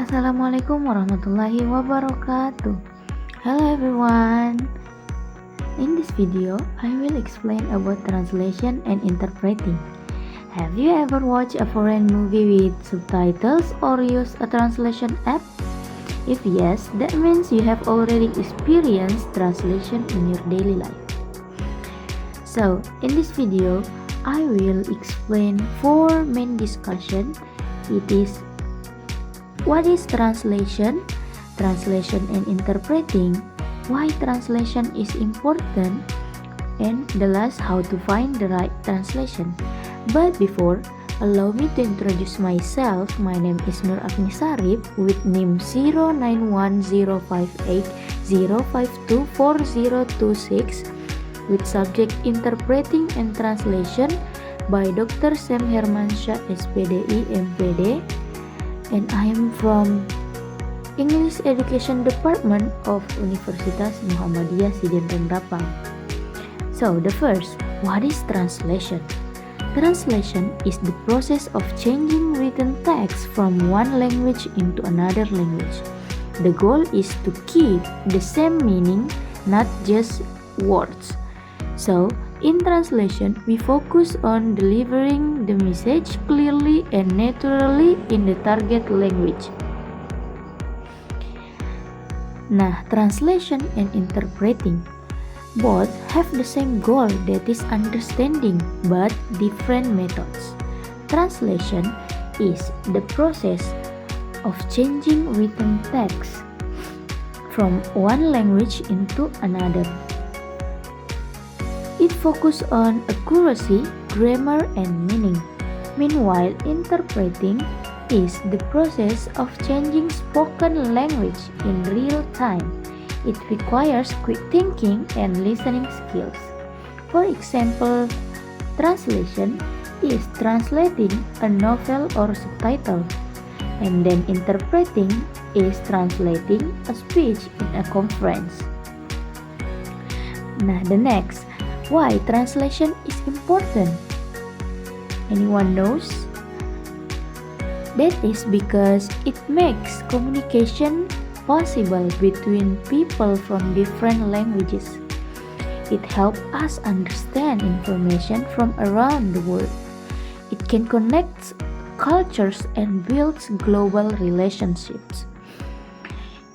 Assalamualaikum warahmatullahi wabarakatuh. Hello everyone. In this video, I will explain about translation and interpreting. Have you ever watched a foreign movie with subtitles or used a translation app? If yes, that means you have already experienced translation in your daily life. So, in this video, I will explain four main discussion. It is what is translation, translation and interpreting, why translation is important, and the last, how to find the right translation. But before, allow me to introduce myself. My name is Nur Agnis Sarip with NIM 09105805240026 with subject Interpreting and Translation by Dr. Sam Hermansyah SPDI MPD, and I am from English Education Department of Universitas Muhammadiyah Sidian Rendrapang. So the first, what is translation? Translation is the process of changing written text from one language into another language. The goal is to keep the same meaning, not just words. So, in translation, we focus on delivering the message clearly and naturally in the target language. Nah, translation and interpreting both have the same goal, that is understanding, but different methods. Translation is the process of changing written text from one language into another. It focuses on accuracy, grammar, and meaning. Meanwhile, interpreting is the process of changing spoken language in real time. It requires quick thinking and listening skills. For example, translation is translating a novel or subtitle, and then interpreting is translating a speech in a conference. Nah, the next, why translation is important? Anyone knows? That is because it makes communication possible between people from different languages. It helps us understand information from around the world. It can connect cultures and builds global relationships.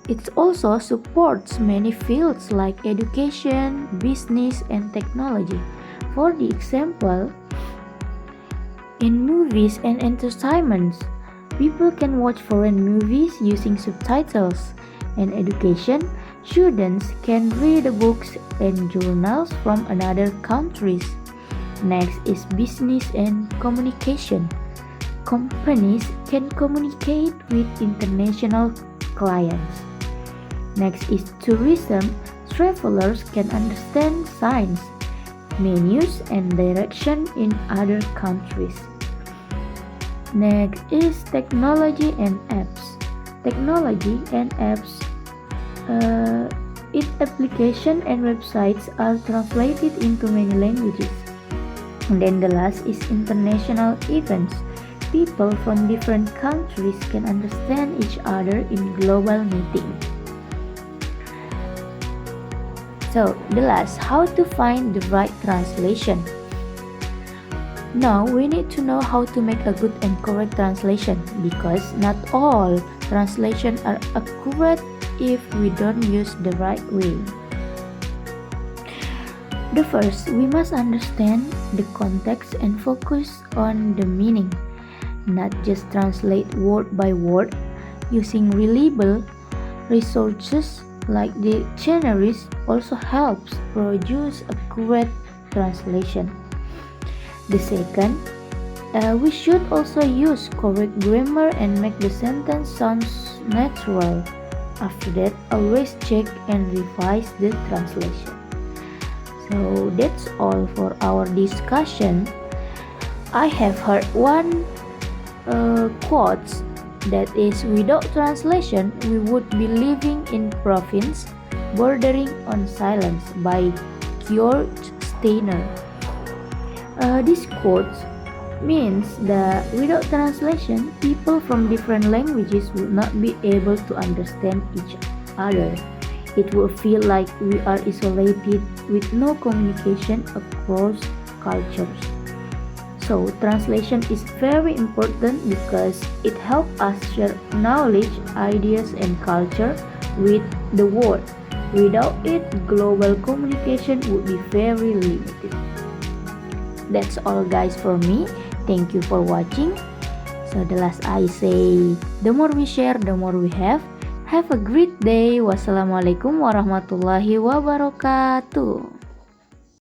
It also supports many fields like education, business, and technology. For the example, in movies and entertainment, people can watch foreign movies using subtitles. In education, students can read books and journals from other countries. Next is business and communication. Companies can communicate with international clients. Next is tourism. Travelers can understand signs, menus, and direction in other countries. Next is technology and apps. Technology and apps, its application and websites are translated into many languages. And then the last is international events. People from different countries can understand each other in global meetings. So, the last, how to find the right translation. Now, we need to know how to make a good and correct translation because not all translations are accurate if we don't use the right way. The first, we must understand the context and focus on the meaning, not just translate word by word. Using reliable resources like dictionaries also helps produce accurate translation. The second, we should also use correct grammar and make the sentence sound natural. After that, always check and revise the translation. So that's all for our discussion. I have heard one quote that is, without translation, we would be living in province bordering on silence by George Steiner. This quote means that without translation, people from different languages would not be able to understand each other. It will feel like we are isolated with no communication across cultures. So, translation is very important because it helps us share knowledge, ideas, and culture with the world. Without it, global communication would be very limited. That's all, guys, for me. Thank you for watching. So, the last I say, the more we share, the more we have. Have a great day. Wassalamualaikum warahmatullahi wabarakatuh.